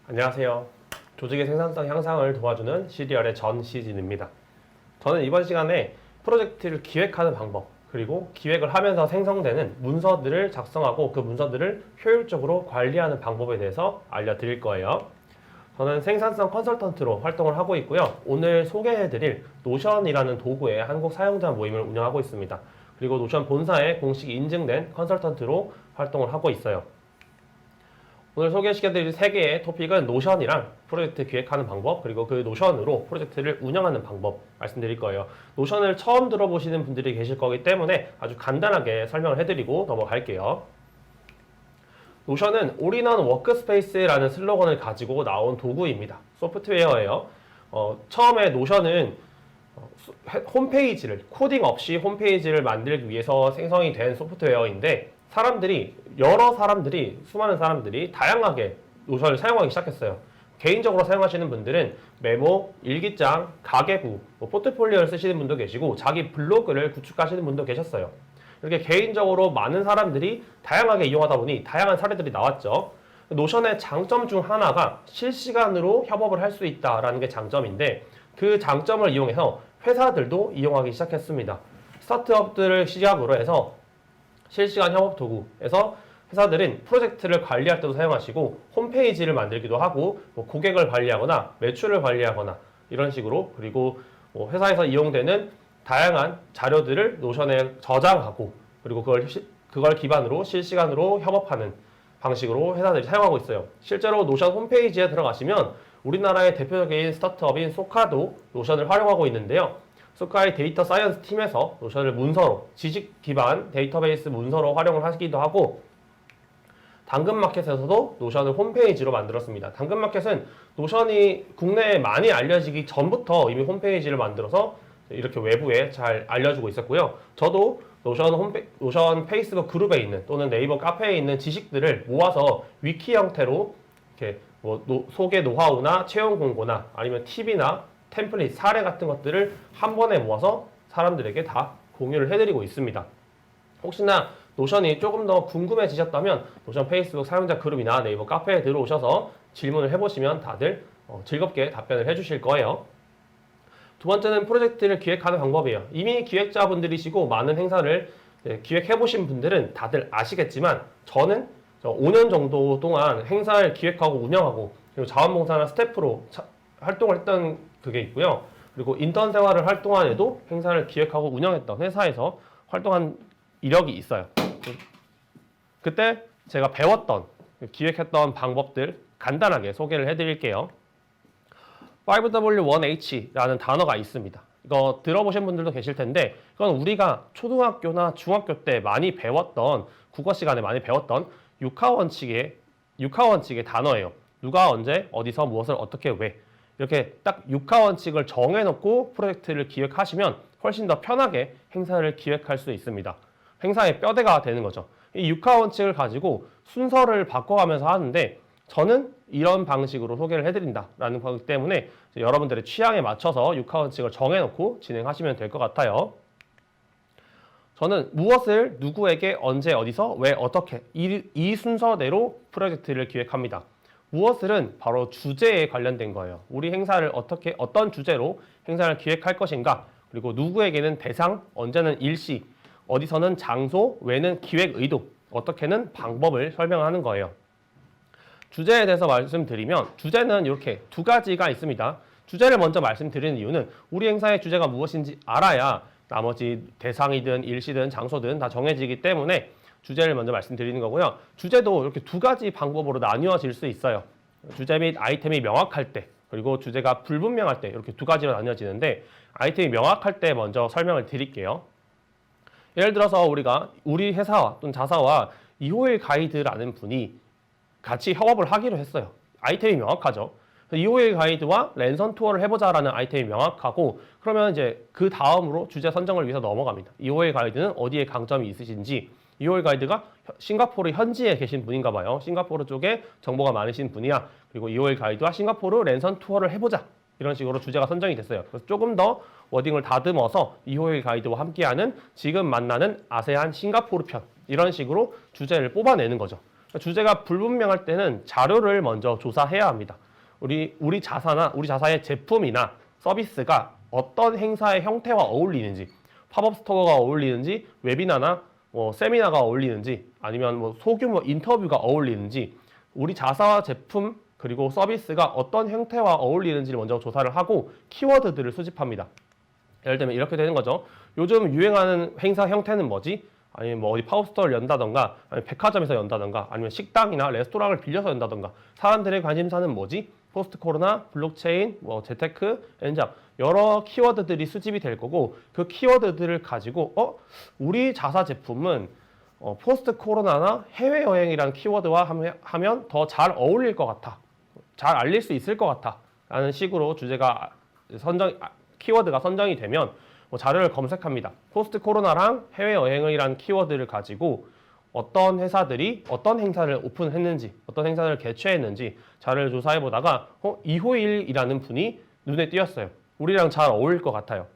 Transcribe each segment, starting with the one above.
안녕하세요. 조직의 생산성 향상을 도와주는 시리얼의 전시진입니다. 저는 이번 시간에 프로젝트를 기획하는 방법, 그리고 기획을 하면서 생성되는 문서들을 작성하고 그 문서들을 효율적으로 관리하는 방법에 대해서 알려드릴 거예요. 저는 생산성 컨설턴트로 활동을 하고 있고요. 오늘 소개해드릴 노션이라는 도구의 한국 사용자 모임을 운영하고 있습니다. 그리고 노션 본사에 공식 인증된 컨설턴트로 활동을 하고 있어요. 오늘 소개시켜드릴 3개의 토픽은 노션이랑 프로젝트 기획하는 방법, 그리고 그 노션으로 프로젝트를 운영하는 방법 말씀드릴 거예요. 노션을 처음 들어보시는 분들이 계실 거기 때문에 아주 간단하게 설명을 해드리고 넘어갈게요. 노션은 올인원 워크스페이스라는 슬로건을 가지고 나온 도구입니다. 소프트웨어예요. 처음에 노션은 홈페이지를, 코딩 없이 홈페이지를 만들기 위해서 생성이 된 소프트웨어인데 수많은 사람들이 다양하게 노션을 사용하기 시작했어요. 개인적으로 사용하시는 분들은 메모, 일기장, 가계부, 포트폴리오를 쓰시는 분도 계시고 자기 블로그를 구축하시는 분도 계셨어요. 이렇게 개인적으로 많은 사람들이 다양하게 이용하다 보니 다양한 사례들이 나왔죠. 노션의 장점 중 하나가 실시간으로 협업을 할 수 있다는 게 장점인데 그 장점을 이용해서 회사들도 이용하기 시작했습니다. 스타트업들을 시작으로 해서 실시간 협업 도구에서 회사들은 프로젝트를 관리할 때도 사용하시고 홈페이지를 만들기도 하고 고객을 관리하거나 매출을 관리하거나 이런 식으로, 그리고 회사에서 이용되는 다양한 자료들을 노션에 저장하고 그리고 그걸 기반으로 실시간으로 협업하는 방식으로 회사들이 사용하고 있어요. 실제로 노션 홈페이지에 들어가시면 우리나라의 대표적인 스타트업인 소카도 노션을 활용하고 있는데요. 소카의 데이터 사이언스 팀에서 노션을 문서로, 지식 기반 데이터베이스 문서로 활용을 하기도 하고, 당근마켓에서도 노션을 홈페이지로 만들었습니다. 당근마켓은 노션이 국내에 많이 알려지기 전부터 이미 홈페이지를 만들어서 이렇게 외부에 잘 알려주고 있었고요. 저도 노션 페이스북 그룹에 있는 또는 네이버 카페에 있는 지식들을 모아서 위키 형태로 이렇게 소개 노하우나 채용 공고나 아니면 팁이나 템플릿, 사례 같은 것들을 한 번에 모아서 사람들에게 다 공유를 해드리고 있습니다. 혹시나 노션이 조금 더 궁금해지셨다면 노션 페이스북 사용자 그룹이나 네이버 카페에 들어오셔서 질문을 해보시면 다들 즐겁게 답변을 해주실 거예요. 두 번째는 프로젝트를 기획하는 방법이에요. 이미 기획자분들이시고 많은 행사를 기획해보신 분들은 다들 아시겠지만 저는 5년 정도 동안 행사를 기획하고 운영하고 그리고 자원봉사나 스태프로 활동을 했던 그게 있고요. 그리고 인턴 생활을 할 동안에도 행사를 기획하고 운영했던 회사에서 활동한 이력이 있어요. 그때 제가 배웠던, 기획했던 방법들 간단하게 소개를 해드릴게요. 5W1H라는 단어가 있습니다. 이거 들어보신 분들도 계실 텐데 이건 우리가 초등학교나 중학교 때 많이 배웠던, 국어 시간에 많이 배웠던 육하원칙의 단어예요. 누가 언제 어디서 무엇을 어떻게 왜 이렇게 딱 육하원칙을 정해놓고 프로젝트를 기획하시면 훨씬 더 편하게 행사를 기획할 수 있습니다. 행사의 뼈대가 되는 거죠. 이 육하원칙을 가지고 순서를 바꿔가면서 하는데 저는 이런 방식으로 소개를 해드린다라는 거기 때문에 여러분들의 취향에 맞춰서 육하원칙을 정해놓고 진행하시면 될 것 같아요. 저는 무엇을 누구에게 언제 어디서 왜 어떻게 이 순서대로 프로젝트를 기획합니다. 무엇을은 바로 주제에 관련된 거예요. 우리 행사를 어떤 주제로 행사를 기획할 것인가, 그리고 누구에게는 대상, 언제는 일시, 어디서는 장소, 왜는 기획 의도, 어떻게는 방법을 설명하는 거예요. 주제에 대해서 말씀드리면 주제는 이렇게 두 가지가 있습니다. 주제를 먼저 말씀드리는 이유는 우리 행사의 주제가 무엇인지 알아야 나머지 대상이든 일시든 장소든 다 정해지기 때문에 주제를 먼저 말씀드리는 거고요. 주제도 이렇게 두 가지 방법으로 나뉘어질 수 있어요. 주제 및 아이템이 명확할 때, 그리고 주제가 불분명할 때, 이렇게 두 가지로 나뉘어지는데 아이템이 명확할 때 먼저 설명을 드릴게요. 예를 들어서 우리 회사와 또는 자사와 이호일 가이드라는 분이 같이 협업을 하기로 했어요. 아이템이 명확하죠. 이호일 가이드와 랜선 투어를 해보자라는 아이템이 명확하고, 그러면 이제 그 다음으로 주제 선정을 위해서 넘어갑니다. 이호일 가이드는 어디에 강점이 있으신지, 이호일 가이드가 싱가포르 현지에 계신 분인가 봐요. 싱가포르 쪽에 정보가 많으신 분이야. 그리고 이호일 가이드와 싱가포르 랜선 투어를 해보자. 이런 식으로 주제가 선정이 됐어요. 그래서 조금 더 워딩을 다듬어서 이호일 가이드와 함께하는 지금 만나는 아세안 싱가포르 편, 이런 식으로 주제를 뽑아내는 거죠. 주제가 불분명할 때는 자료를 먼저 조사해야 합니다. 우리 자사의 제품이나 서비스가 어떤 행사의 형태와 어울리는지, 팝업 스토어가 어울리는지, 웨비나나 세미나가 어울리는지, 아니면 소규모 인터뷰가 어울리는지, 우리 자사와 제품 그리고 서비스가 어떤 형태와 어울리는지를 먼저 조사를 하고 키워드들을 수집합니다. 예를 들면 이렇게 되는 거죠. 요즘 유행하는 행사 형태는 뭐지? 아니면 어디 팝업스토어를 연다던가, 아니면 백화점에서 연다던가, 아니면 식당이나 레스토랑을 빌려서 연다던가, 사람들의 관심사는 뭐지? 포스트 코로나, 블록체인, 재테크, 엔잡 여러 키워드들이 수집이 될 거고, 그 키워드들을 가지고 우리 자사 제품은 포스트 코로나나 해외여행이라는 키워드와 하면 더 잘 어울릴 것 같아, 잘 알릴 수 있을 것 같아 라는 식으로 키워드가 선정이 되면 자료를 검색합니다. 포스트 코로나랑 해외여행이라는 키워드를 가지고 어떤 회사들이 어떤 행사를 오픈했는지, 어떤 행사를 개최했는지 자료를 조사해 보다가 이호일이라는 분이 눈에 띄었어요. 우리랑 잘 어울릴 것 같아요.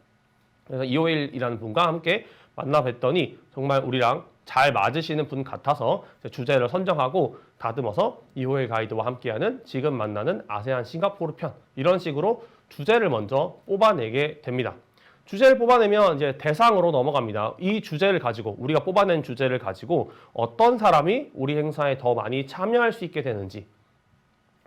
그래서 이호일이라는 분과 함께 만나 뵀더니 정말 우리랑 잘 맞으시는 분 같아서 주제를 선정하고 다듬어서 이호일 가이드와 함께하는 지금 만나는 아세안 싱가포르 편, 이런 식으로 주제를 먼저 뽑아내게 됩니다. 주제를 뽑아내면 이제 대상으로 넘어갑니다. 이 주제를 가지고, 우리가 뽑아낸 주제를 가지고 어떤 사람이 우리 행사에 더 많이 참여할 수 있게 되는지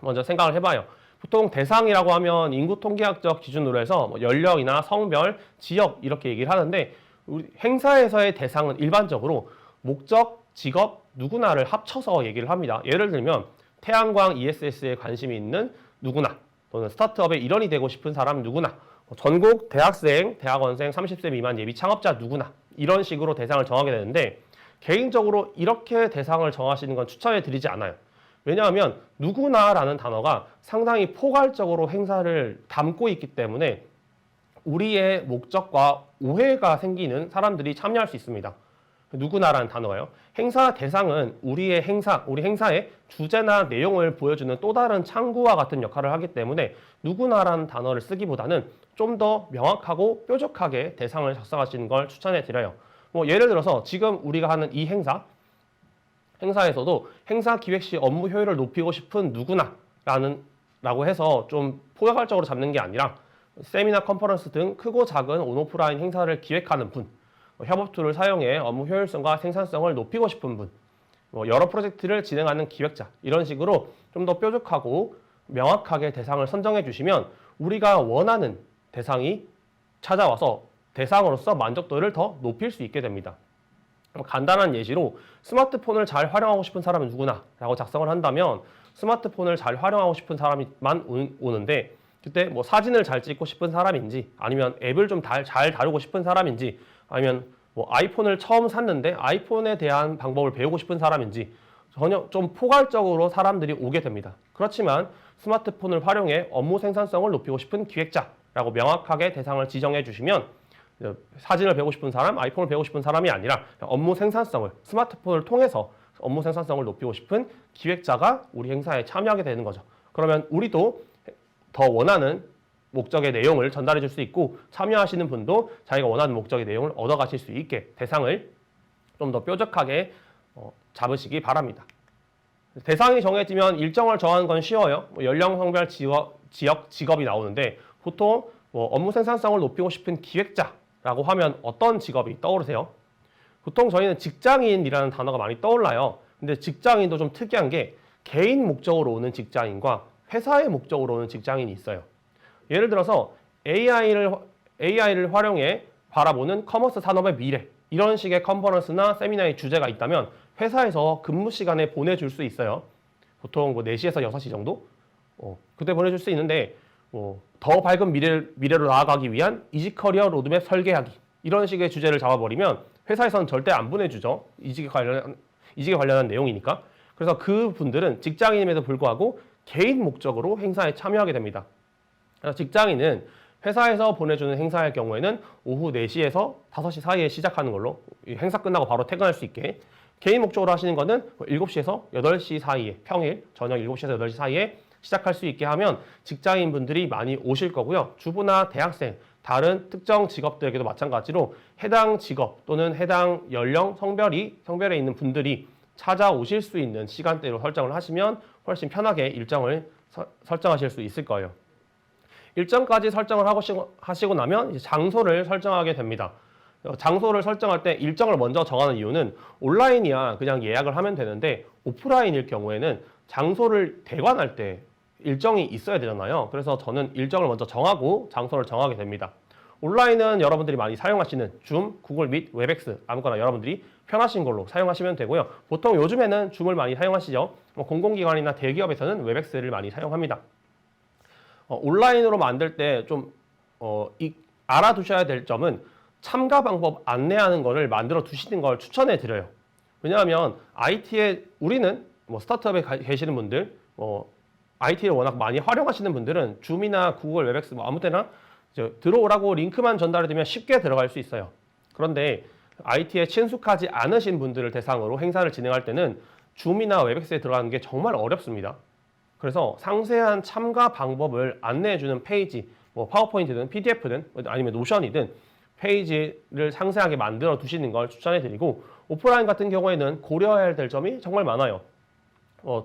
먼저 생각을 해봐요. 보통 대상이라고 하면 인구 통계학적 기준으로 해서 연령이나 성별, 지역 이렇게 얘기를 하는데, 우리 행사에서의 대상은 일반적으로 목적, 직업, 누구나를 합쳐서 얘기를 합니다. 예를 들면 태양광 ESS에 관심이 있는 누구나, 또는 스타트업의 일원이 되고 싶은 사람 누구나, 전국 대학생, 대학원생, 30세 미만 예비 창업자 누구나, 이런 식으로 대상을 정하게 되는데, 개인적으로 이렇게 대상을 정하시는 건 추천해 드리지 않아요. 왜냐하면 누구나라는 단어가 상당히 포괄적으로 행사를 담고 있기 때문에 우리의 목적과 오해가 생기는 사람들이 참여할 수 있습니다. 누구나라는 단어가요. 행사 대상은 우리 행사의 주제나 내용을 보여주는 또 다른 창구와 같은 역할을 하기 때문에 누구나라는 단어를 쓰기보다는 좀 더 명확하고 뾰족하게 대상을 작성하시는 걸 추천해 드려요. 예를 들어서 지금 우리가 하는 이 행사에서도 행사 기획 시 업무 효율을 높이고 싶은 누구나라고 해서 좀 포괄적으로 잡는 게 아니라 세미나, 컨퍼런스 등 크고 작은 온오프라인 행사를 기획하는 분, 협업 툴을 사용해 업무 효율성과 생산성을 높이고 싶은 분, 여러 프로젝트를 진행하는 기획자, 이런 식으로 좀 더 뾰족하고 명확하게 대상을 선정해 주시면 우리가 원하는 대상이 찾아와서 대상으로서 만족도를 더 높일 수 있게 됩니다. 간단한 예시로 스마트폰을 잘 활용하고 싶은 사람은 누구나 라고 작성을 한다면, 스마트폰을 잘 활용하고 싶은 사람만 오는데, 그때 사진을 잘 찍고 싶은 사람인지, 아니면 앱을 좀 잘 다루고 싶은 사람인지, 아니면 아이폰을 처음 샀는데 아이폰에 대한 방법을 배우고 싶은 사람인지, 전혀 좀 포괄적으로 사람들이 오게 됩니다. 그렇지만 스마트폰을 활용해 업무 생산성을 높이고 싶은 기획자라고 명확하게 대상을 지정해 주시면, 사진을 배우고 싶은 사람, 아이폰을 배우고 싶은 사람이 아니라 업무 생산성을, 스마트폰을 통해서 업무 생산성을 높이고 싶은 기획자가 우리 행사에 참여하게 되는 거죠. 그러면 우리도 더 원하는 목적의 내용을 전달해 줄 수 있고, 참여하시는 분도 자기가 원하는 목적의 내용을 얻어가실 수 있게 대상을 좀 더 뾰족하게 잡으시기 바랍니다. 대상이 정해지면 일정을 정하는 건 쉬워요. 연령, 성별, 지역, 직업이 나오는데, 보통 업무 생산성을 높이고 싶은 기획자라고 하면 어떤 직업이 떠오르세요? 보통 저희는 직장인이라는 단어가 많이 떠올라요. 근데 직장인도 좀 특이한 게 개인 목적으로 오는 직장인과 회사의 목적으로 오는 직장인이 있어요. 예를 들어서 AI를 활용해 바라보는 커머스 산업의 미래, 이런 식의 컨퍼런스나 세미나의 주제가 있다면 회사에서 근무 시간에 보내줄 수 있어요. 보통 4시에서 6시 정도? 그때 보내줄 수 있는데, 더 밝은 미래로 나아가기 위한 이지커리어 로드맵 설계하기, 이런 식의 주제를 잡아버리면 회사에서는 절대 안 보내주죠. 이직에 관련한 내용이니까. 그래서 그분들은 직장인임에도 불구하고 개인 목적으로 행사에 참여하게 됩니다. 그래서 직장인은 회사에서 보내주는 행사의 경우에는 오후 4시에서 5시 사이에 시작하는 걸로, 행사 끝나고 바로 퇴근할 수 있게, 개인 목적으로 하시는 거는 7시에서 8시 사이에, 평일 저녁 7시에서 8시 사이에 시작할 수 있게 하면 직장인분들이 많이 오실 거고요. 주부나 대학생, 다른 특정 직업들에게도 마찬가지로 해당 직업 또는 해당 연령, 성별에 있는 분들이 찾아오실 수 있는 시간대로 설정을 하시면 훨씬 편하게 일정을 설정하실 수 있을 거예요. 일정까지 설정을 하시고 나면 이제 장소를 설정하게 됩니다. 장소를 설정할 때 일정을 먼저 정하는 이유는 온라인이야 그냥 예약을 하면 되는데 오프라인일 경우에는 장소를 대관할 때 일정이 있어야 되잖아요. 그래서 저는 일정을 먼저 정하고 장소를 정하게 됩니다. 온라인은 여러분들이 많이 사용하시는 줌, 구글 밋, 웹엑스 아무거나 여러분들이 편하신 걸로 사용하시면 되고요. 보통 요즘에는 줌을 많이 사용하시죠. 공공기관이나 대기업에서는 웹엑스를 많이 사용합니다. 온라인으로 만들 때 좀 알아두셔야 될 점은 참가 방법 안내하는 거를 만들어 두시는 걸 추천해 드려요. 왜냐하면 IT에 우리는 스타트업에 계시는 분들, IT를 워낙 많이 활용하시는 분들은 줌이나 구글 웹엑스 아무 때나 들어오라고 링크만 전달해 두면 쉽게 들어갈 수 있어요. 그런데 IT에 친숙하지 않으신 분들을 대상으로 행사를 진행할 때는 줌이나 웹엑스에 들어가는 게 정말 어렵습니다. 그래서 상세한 참가 방법을 안내해주는 페이지, 파워포인트든 PDF든 아니면 노션이든 페이지를 상세하게 만들어 두시는 걸 추천해 드리고 오프라인 같은 경우에는 고려해야 될 점이 정말 많아요.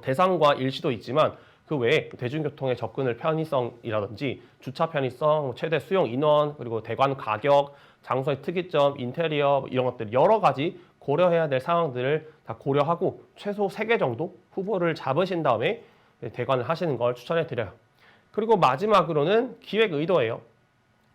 대상과 일시도 있지만 그 외에 대중교통의 접근을 편의성이라든지 주차 편의성, 최대 수용 인원, 그리고 대관 가격, 장소의 특이점, 인테리어 이런 것들 여러 가지 고려해야 될 상황들을 다 고려하고 최소 3개 정도 후보를 잡으신 다음에 대관을 하시는 걸 추천해 드려요. 그리고 마지막으로는 기획 의도예요.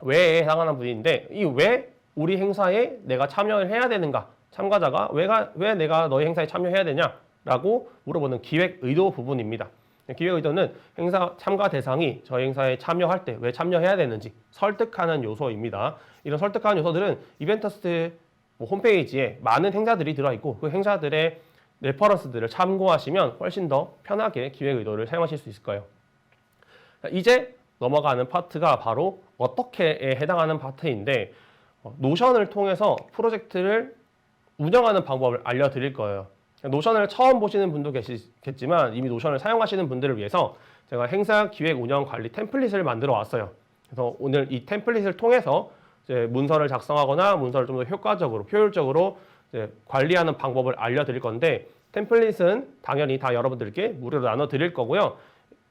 왜에 해당하는 분인데 이 왜 우리 행사에 내가 참여를 해야 되는가? 참가자가 왜 내가 너희 행사에 참여해야 되냐라고 물어보는 기획 의도 부분입니다. 기획 의도는 행사 참가 대상이 저희 행사에 참여할 때 왜 참여해야 되는지 설득하는 요소입니다. 이런 설득하는 요소들은 이벤터스트 홈페이지에 많은 행사들이 들어있고 그 행사들의 레퍼런스들을 참고하시면 훨씬 더 편하게 기획 의도를 사용하실 수 있을 거예요. 이제 넘어가는 파트가 바로 어떻게에 해당하는 파트인데 노션을 통해서 프로젝트를 운영하는 방법을 알려드릴 거예요. 노션을 처음 보시는 분도 계시겠지만 이미 노션을 사용하시는 분들을 위해서 제가 행사 기획 운영 관리 템플릿을 만들어 왔어요. 그래서 오늘 이 템플릿을 통해서 이제 문서를 작성하거나 문서를 좀 더 효과적으로, 효율적으로 이제 관리하는 방법을 알려드릴 건데 템플릿은 당연히 다 여러분들께 무료로 나눠드릴 거고요.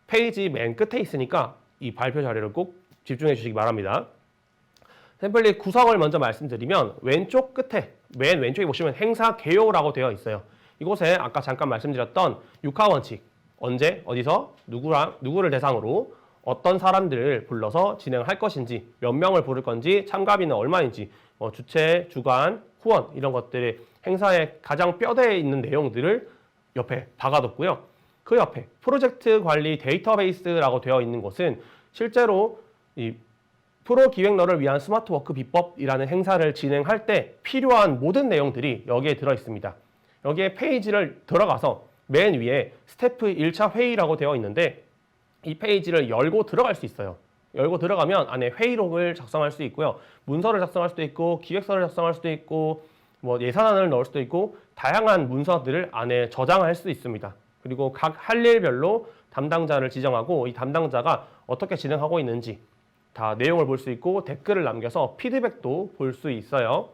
페이지 맨 끝에 있으니까 이 발표 자료를 꼭 집중해 주시기 바랍니다. 템플릿 구성을 먼저 말씀드리면 왼쪽 끝에 맨 왼쪽에 보시면 행사 개요라고 되어 있어요. 이곳에 아까 잠깐 말씀드렸던 6화 원칙 언제 어디서 누구를 대상으로 어떤 사람들을 불러서 진행할 것인지 몇 명을 부를 건지 참가비는 얼마인지 주최, 주관, 후원 이런 것들이 행사에 가장 뼈대에 있는 내용들을 옆에 박아뒀고요. 그 옆에 프로젝트 관리 데이터베이스라고 되어 있는 곳은 실제로 이 프로 기획러를 위한 스마트워크 비법이라는 행사를 진행할 때 필요한 모든 내용들이 여기에 들어 있습니다. 여기에 페이지를 들어가서 맨 위에 스태프 1차 회의라고 되어 있는데 이 페이지를 열고 들어갈 수 있어요. 열고 들어가면 안에 회의록을 작성할 수 있고요. 문서를 작성할 수도 있고 기획서를 작성할 수도 있고 예산안을 넣을 수도 있고 다양한 문서들을 안에 저장할 수 있습니다. 그리고 각 할 일별로 담당자를 지정하고 이 담당자가 어떻게 진행하고 있는지 다 내용을 볼 수 있고 댓글을 남겨서 피드백도 볼 수 있어요.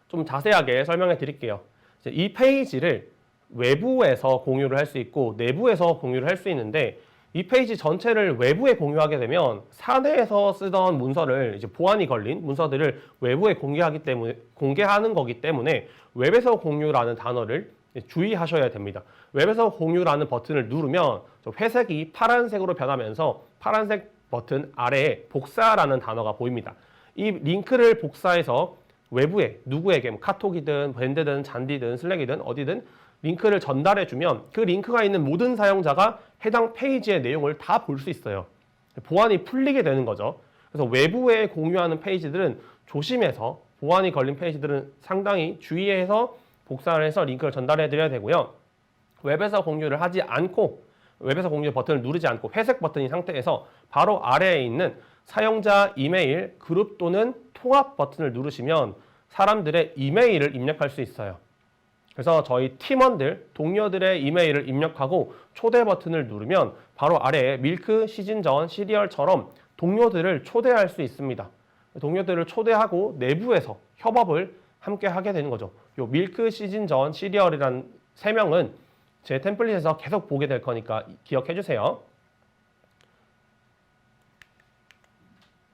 좀 자세하게 설명해 드릴게요. 이 페이지를 외부에서 공유를 할 수 있고 내부에서 공유를 할 수 있는데 이 페이지 전체를 외부에 공유하게 되면 사내에서 쓰던 문서를 이제 보안이 걸린 문서들을 외부에 공개하는 거기 때문에 웹에서 공유라는 단어를 주의하셔야 됩니다. 웹에서 공유라는 버튼을 누르면 회색이 파란색으로 변하면서 파란색 버튼 아래에 복사라는 단어가 보입니다. 이 링크를 복사해서 외부에 누구에게 카톡이든 밴드든 잔디든 슬랙이든 어디든 링크를 전달해주면 그 링크가 있는 모든 사용자가 해당 페이지의 내용을 다 볼 수 있어요. 보안이 풀리게 되는 거죠. 그래서 외부에 공유하는 페이지들은 조심해서 보안이 걸린 페이지들은 상당히 주의해서 복사를 해서 링크를 전달해 드려야 되고요. 웹에서 공유를 하지 않고 웹에서 공유 버튼을 누르지 않고 회색 버튼인 상태에서 바로 아래에 있는 사용자 이메일, 그룹 또는 통합 버튼을 누르시면 사람들의 이메일을 입력할 수 있어요. 그래서 저희 팀원들, 동료들의 이메일을 입력하고 초대 버튼을 누르면 바로 아래에 밀크, 시즌전, 시리얼처럼 동료들을 초대할 수 있습니다. 동료들을 초대하고 내부에서 협업을 함께 하게 되는 거죠. 요 밀크 시즌 전 시리얼이란 세 명은 제 템플릿에서 계속 보게 될 거니까 기억해 주세요.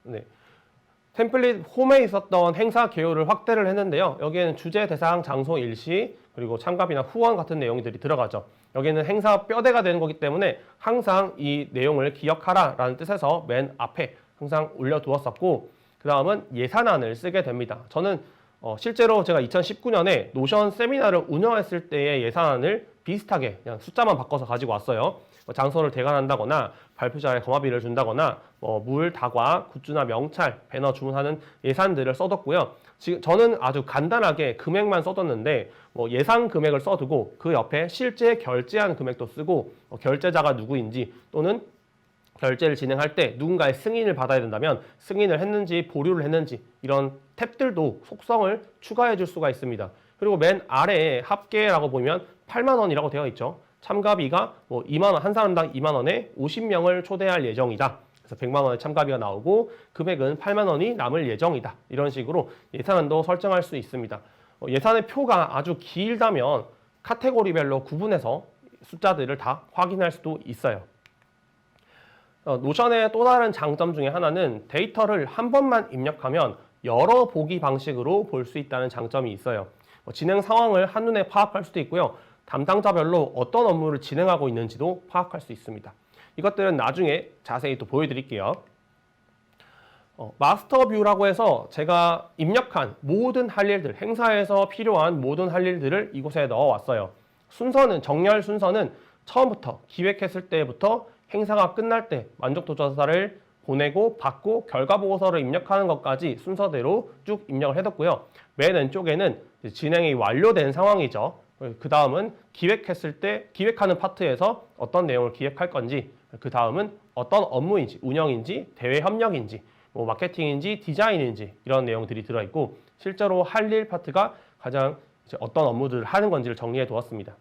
네. 템플릿 홈에 있었던 행사 개요를 확대를 했는데요. 여기에는 주제, 대상, 장소, 일시, 그리고 참가비나 후원 같은 내용들이 들어가죠. 여기는 행사 뼈대가 되는 거기 때문에 항상 이 내용을 기억하라 라는 뜻에서 맨 앞에 항상 올려두었었고, 그 다음은 예산안을 쓰게 됩니다. 저는 실제로 제가 2019년에 노션 세미나를 운영했을 때의 예산안을 비슷하게 그냥 숫자만 바꿔서 가지고 왔어요. 장소를 대관한다거나 발표자에 거마비를 준다거나 물, 다과, 굿즈나 명찰, 배너 주문하는 예산들을 써뒀고요. 지금 저는 아주 간단하게 금액만 써뒀는데 예상 금액을 써두고 그 옆에 실제 결제한 금액도 쓰고 결제자가 누구인지 또는 결제를 진행할 때 누군가의 승인을 받아야 된다면 승인을 했는지 보류를 했는지 이런 탭들도 속성을 추가해 줄 수가 있습니다. 그리고 맨 아래에 합계라고 보면 8만 원이라고 되어 있죠. 참가비가 2만 원, 한 사람당 2만 원에 50명을 초대할 예정이다. 그래서 100만 원의 참가비가 나오고 금액은 8만 원이 남을 예정이다. 이런 식으로 예산안도 설정할 수 있습니다. 예산의 표가 아주 길다면 카테고리별로 구분해서 숫자들을 다 확인할 수도 있어요. 노션의 또 다른 장점 중에 하나는 데이터를 한 번만 입력하면 여러 보기 방식으로 볼 수 있다는 장점이 있어요. 진행 상황을 한눈에 파악할 수도 있고요. 담당자별로 어떤 업무를 진행하고 있는지도 파악할 수 있습니다. 이것들은 나중에 자세히 또 보여드릴게요. 마스터 뷰라고 해서 제가 입력한 모든 할 일들, 행사에서 필요한 모든 할 일들을 이곳에 넣어왔어요. 순서는, 정렬 순서는 처음부터 기획했을 때부터 행사가 끝날 때 만족도 조사를 보내고 받고 결과 보고서를 입력하는 것까지 순서대로 쭉 입력을 해뒀고요. 맨 왼쪽에는 진행이 완료된 상황이죠. 그 다음은 기획했을 때 기획하는 파트에서 어떤 내용을 기획할 건지, 그 다음은 어떤 업무인지, 운영인지, 대외 협력인지, 마케팅인지, 디자인인지 이런 내용들이 들어있고 실제로 할 일 파트가 가장 어떤 업무들을 하는 건지를 정리해 두었습니다.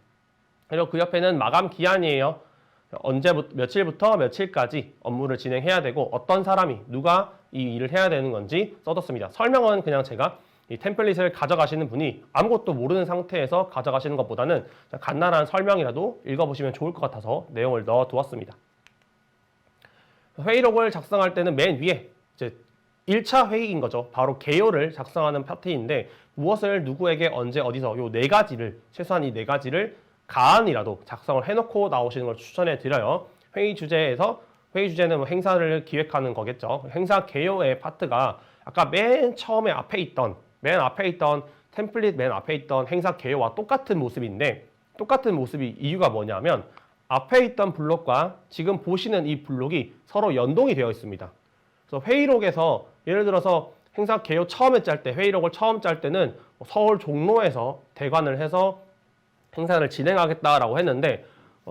그리고 그 옆에는 마감 기한이에요. 며칠부터 며칠까지 업무를 진행해야 되고 어떤 사람이 누가 이 일을 해야 되는 건지 써뒀습니다. 설명은 그냥 제가 이 템플릿을 가져가시는 분이 아무것도 모르는 상태에서 가져가시는 것보다는 간단한 설명이라도 읽어보시면 좋을 것 같아서 내용을 넣어두었습니다. 회의록을 작성할 때는 맨 위에 이제 1차 회의인 거죠. 바로 개요를 작성하는 파트인데 무엇을 누구에게 언제 어디서 요 네 가지를 최소한 이 네 가지를 가안이라도 작성을 해놓고 나오시는 걸 추천해 드려요. 회의 주제는 행사를 기획하는 거겠죠. 행사 개요의 파트가 아까 맨 앞에 있던 템플릿 맨 앞에 있던 행사 개요와 똑같은 모습인데 똑같은 모습이 이유가 뭐냐면 앞에 있던 블록과 지금 보시는 이 블록이 서로 연동이 되어 있습니다. 그래서 회의록에서 예를 들어서 행사 개요 처음에 짤 때, 회의록을 처음 짤 때는 서울 종로에서 대관을 해서 행사를 진행하겠다라고 했는데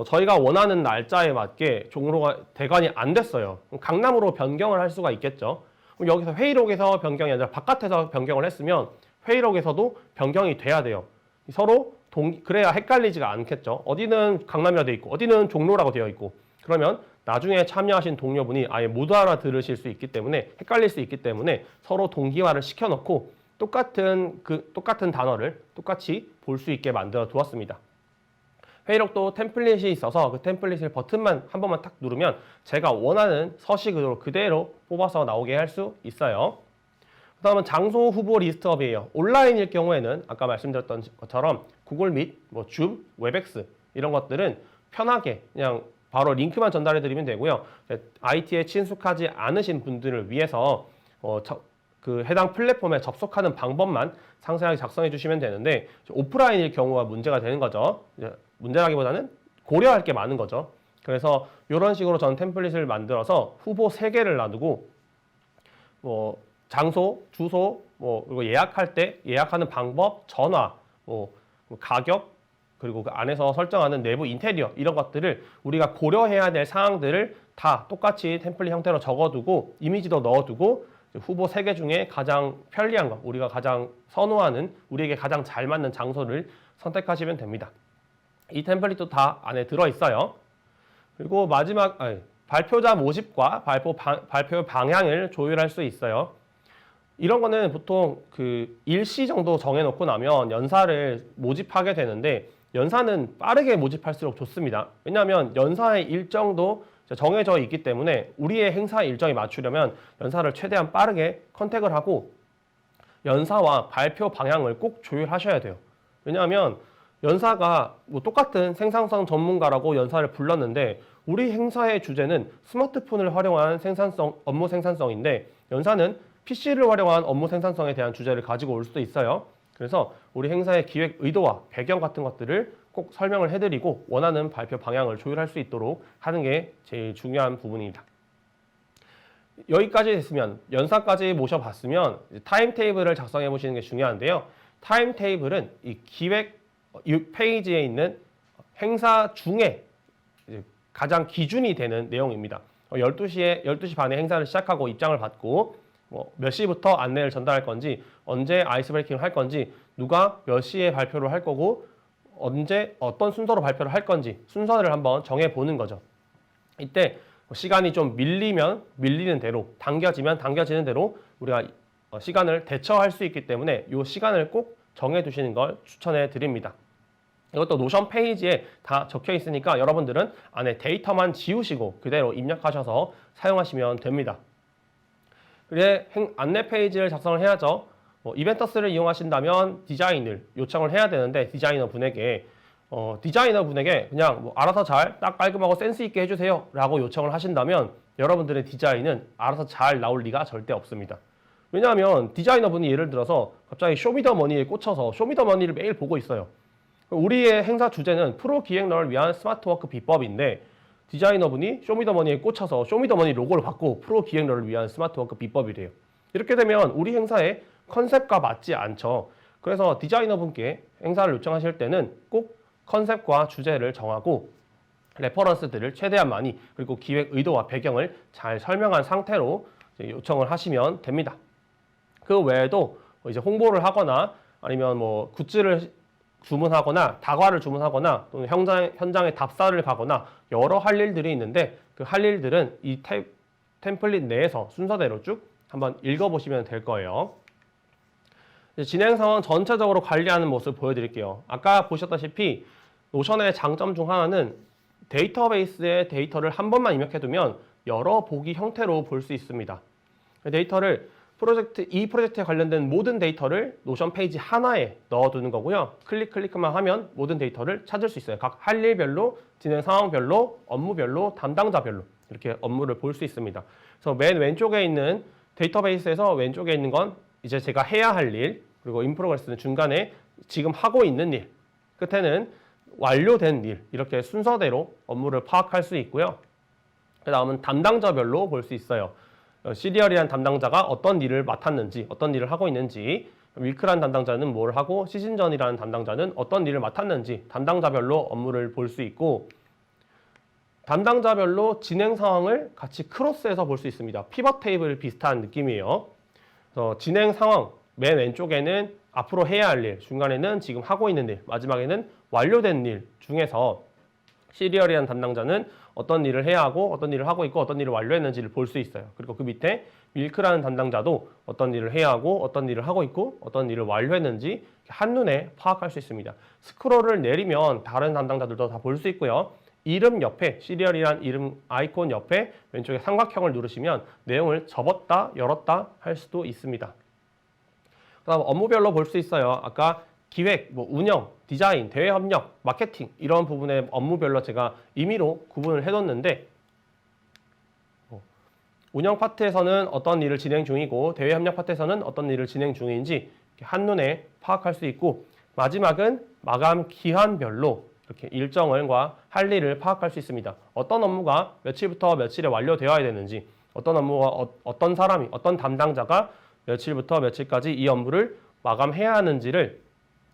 저희가 원하는 날짜에 맞게 종로가 대관이 안 됐어요. 강남으로 변경을 할 수가 있겠죠. 여기서 회의록에서 변경이 아니라 바깥에서 변경을 했으면 회의록에서도 변경이 돼야 돼요. 서로 그래야 헷갈리지가 않겠죠. 어디는 강남이라 되어 있고 어디는 종로라고 되어 있고 그러면 나중에 참여하신 동료분이 아예 못 알아들으실 수 있기 때문에 헷갈릴 수 있기 때문에 서로 동기화를 시켜놓고 똑같은 단어를 똑같이 볼 수 있게 만들어 두었습니다. 회의록도 템플릿이 있어서 그 템플릿을 버튼만 한 번만 탁 누르면 제가 원하는 서식으로 그대로 뽑아서 나오게 할 수 있어요. 그 다음은 장소 후보 리스트업이에요. 온라인일 경우에는 아까 말씀드렸던 것처럼 구글 밋, 줌, 웹엑스 이런 것들은 편하게 그냥 바로 링크만 전달해 드리면 되고요. IT에 친숙하지 않으신 분들을 위해서 그 해당 플랫폼에 접속하는 방법만 상세하게 작성해 주시면 되는데 오프라인일 경우가 문제가 되는 거죠. 문제라기보다는 고려할 게 많은 거죠. 그래서 이런 식으로 저는 템플릿을 만들어서 후보 3개를 놔두고 장소, 주소, 그리고 예약할 때 예약하는 방법, 전화, 가격, 그리고 그 안에서 설정하는 내부 인테리어 이런 것들을 우리가 고려해야 될 사항들을 다 똑같이 템플릿 형태로 적어두고 이미지도 넣어두고 후보 3개 중에 가장 편리한 것, 우리가 가장 선호하는, 우리에게 가장 잘 맞는 장소를 선택하시면 됩니다. 이 템플릿도 다 안에 들어있어요. 그리고 발표자 모집과 발표 방향을 조율할 수 있어요. 이런 거는 보통 그 일시 정도 정해놓고 나면 연사를 모집하게 되는데 연사는 빠르게 모집할수록 좋습니다. 왜냐하면 연사의 일정도 정해져 있기 때문에 우리의 행사 일정에 맞추려면 연사를 최대한 빠르게 컨택을 하고 연사와 발표 방향을 꼭 조율하셔야 돼요. 왜냐하면 연사가 뭐 똑같은 생산성 전문가라고 연사를 불렀는데 우리 행사의 주제는 스마트폰을 활용한 업무 생산성인데 연사는 PC를 활용한 업무 생산성에 대한 주제를 가지고 올 수도 있어요. 그래서 우리 행사의 기획 의도와 배경 같은 것들을 꼭 설명을 해드리고 원하는 발표 방향을 조율할 수 있도록 하는 게 제일 중요한 부분입니다. 여기까지 됐으면 연사까지 모셔봤으면 타임테이블을 작성해 보시는 게 중요한데요. 타임테이블은 이 기획 페이지에 있는 행사 중에 가장 기준이 되는 내용입니다. 12시 반에 행사를 시작하고 입장을 받고 몇 시부터 안내를 전달할 건지 언제 아이스 브레이킹을 할 건지 누가 몇 시에 발표를 할 거고 언제 어떤 순서로 발표를 할 건지 순서를 한번 정해 보는 거죠. 이때 시간이 좀 밀리면 밀리는 대로 당겨지면 당겨지는 대로 우리가 시간을 대처할 수 있기 때문에 이 시간을 꼭 정해 두시는 걸 추천해 드립니다. 이것도 노션 페이지에 다 적혀 있으니까 여러분들은 안에 데이터만 지우시고 그대로 입력하셔서 사용하시면 됩니다. 그래 안내 페이지를 작성을 해야죠. 이벤터스를 이용하신다면 디자인을 요청을 해야 되는데 디자이너 분에게 그냥 알아서 잘 딱 깔끔하고 센스 있게 해주세요 라고 요청을 하신다면 여러분들의 디자인은 알아서 잘 나올 리가 절대 없습니다. 왜냐하면 디자이너 분이 예를 들어서 갑자기 쇼미더머니에 꽂혀서 쇼미더머니를 매일 보고 있어요. 우리의 행사 주제는 프로 기획러를 위한 스마트워크 비법인데 디자이너분이 쇼미더머니에 꽂혀서 쇼미더머니 로고를 받고 프로 기획러를 위한 스마트워크 비법이래요. 이렇게 되면 우리 행사의 컨셉과 맞지 않죠. 그래서 디자이너분께 행사를 요청하실 때는 꼭 컨셉과 주제를 정하고 레퍼런스들을 최대한 많이 그리고 기획 의도와 배경을 잘 설명한 상태로 요청을 하시면 됩니다. 그 외에도 이제 홍보를 하거나 아니면 뭐 굿즈를 주문하거나 다과를 주문하거나 또는 현장에 답사를 가거나 여러 할 일들이 있는데 그 할 일들은 이 템플릿 내에서 순서대로 쭉 한번 읽어보시면 될 거예요. 진행 상황 전체적으로 관리하는 모습을 보여드릴게요. 아까 보셨다시피 노션의 장점 중 하나는 데이터베이스에 데이터를 한 번만 입력해두면 여러 보기 형태로 볼 수 있습니다. 데이터를 이 프로젝트에 관련된 모든 데이터를 노션 페이지 하나에 넣어두는 거고요. 클릭만 하면 모든 데이터를 찾을 수 있어요. 각 할 일별로, 진행 상황별로, 업무별로, 담당자별로 이렇게 업무를 볼 수 있습니다. 그래서 맨 왼쪽에 있는 데이터베이스에서 왼쪽에 있는 건 이제 제가 해야 할 일, 그리고 인프로그레스는 중간에 지금 하고 있는 일, 끝에는 완료된 일 이렇게 순서대로 업무를 파악할 수 있고요. 그 다음은 담당자별로 볼 수 있어요. 시리얼이란 담당자가 어떤 일을 맡았는지, 어떤 일을 하고 있는지, 윌크란 담당자는 뭘 하고, 시즌전이라는 담당자는 어떤 일을 맡았는지 담당자별로 업무를 볼 수 있고 담당자별로 진행 상황을 같이 크로스해서 볼 수 있습니다. 피벗 테이블 비슷한 느낌이에요. 그래서 진행 상황 맨 왼쪽에는 앞으로 해야 할 일, 중간에는 지금 하고 있는 일, 마지막에는 완료된 일 중에서 시리얼이라는 담당자는 어떤 일을 해야 하고 어떤 일을 하고 있고 어떤 일을 완료했는지를 볼 수 있어요. 그리고 그 밑에 밀크라는 담당자도 어떤 일을 해야 하고 어떤 일을 하고 있고 어떤 일을 완료했는지 한눈에 파악할 수 있습니다. 스크롤을 내리면 다른 담당자들도 다 볼 수 있고요. 이름 옆에 시리얼이란 이름 아이콘 옆에 왼쪽에 삼각형을 누르시면 내용을 접었다 열었다 할 수도 있습니다. 그다음 업무별로 볼 수 있어요. 아까 기획, 운영, 디자인, 대외 협력, 마케팅 이런 부분의 업무별로 제가 임의로 구분을 해뒀는데 운영 파트에서는 어떤 일을 진행 중이고 대외 협력 파트에서는 어떤 일을 진행 중인지 한눈에 파악할 수 있고 마지막은 마감 기한별로 이렇게 일정과 할 일을 파악할 수 있습니다. 어떤 업무가 며칠부터 며칠에 완료되어야 되는지 어떤 업무가 어떤 사람이 어떤 담당자가 며칠부터 며칠까지 이 업무를 마감해야 하는지를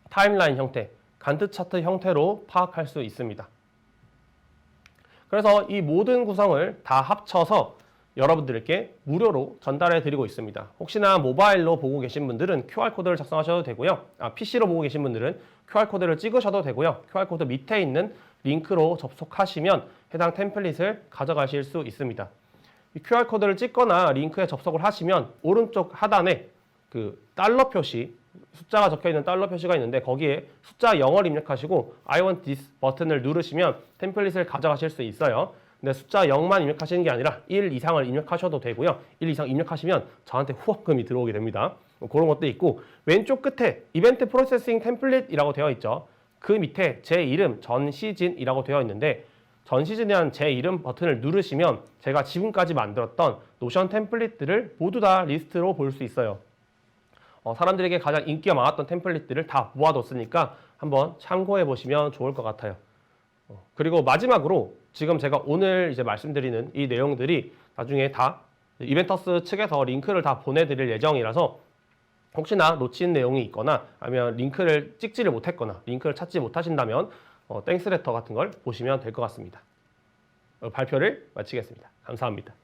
타임라인 형태, 간트 차트 형태로 파악할 수 있습니다. 그래서 이 모든 구성을 다 합쳐서 여러분들께 무료로 전달해 드리고 있습니다. 혹시나 모바일로 보고 계신 분들은 QR코드를 작성하셔도 되고요. PC로 보고 계신 분들은 QR코드를 찍으셔도 되고요. QR코드 밑에 있는 링크로 접속하시면 해당 템플릿을 가져가실 수 있습니다. 이 QR코드를 찍거나 링크에 접속을 하시면 오른쪽 하단에 그 달러 표시, 숫자가 적혀 있는 달러 표시가 있는데 거기에 숫자 0을 입력하시고 I want this 버튼을 누르시면 템플릿을 가져가실 수 있어요. 근데 숫자 0만 입력하시는 게 아니라 1 이상을 입력하셔도 되고요. 1 이상 입력하시면 저한테 후원금이 들어오게 됩니다. 그런 것도 있고 왼쪽 끝에 이벤트 프로세싱 템플릿이라고 되어 있죠. 그 밑에 제 이름 전 시즌이라고 되어 있는데 전 시즌이라는 제 이름 버튼을 누르시면 제가 지금까지 만들었던 노션 템플릿들을 모두 다 리스트로 볼 수 있어요. 사람들에게 가장 인기가 많았던 템플릿들을 다 모아뒀으니까 한번 참고해 보시면 좋을 것 같아요. 그리고 마지막으로 지금 제가 오늘 이제 말씀드리는 이 내용들이 나중에 다 이벤터스 측에서 링크를 다 보내드릴 예정이라서 혹시나 놓친 내용이 있거나 아니면 링크를 찍지를 못했거나 링크를 찾지 못하신다면 땡스 레터 같은 걸 보시면 될 것 같습니다. 발표를 마치겠습니다. 감사합니다.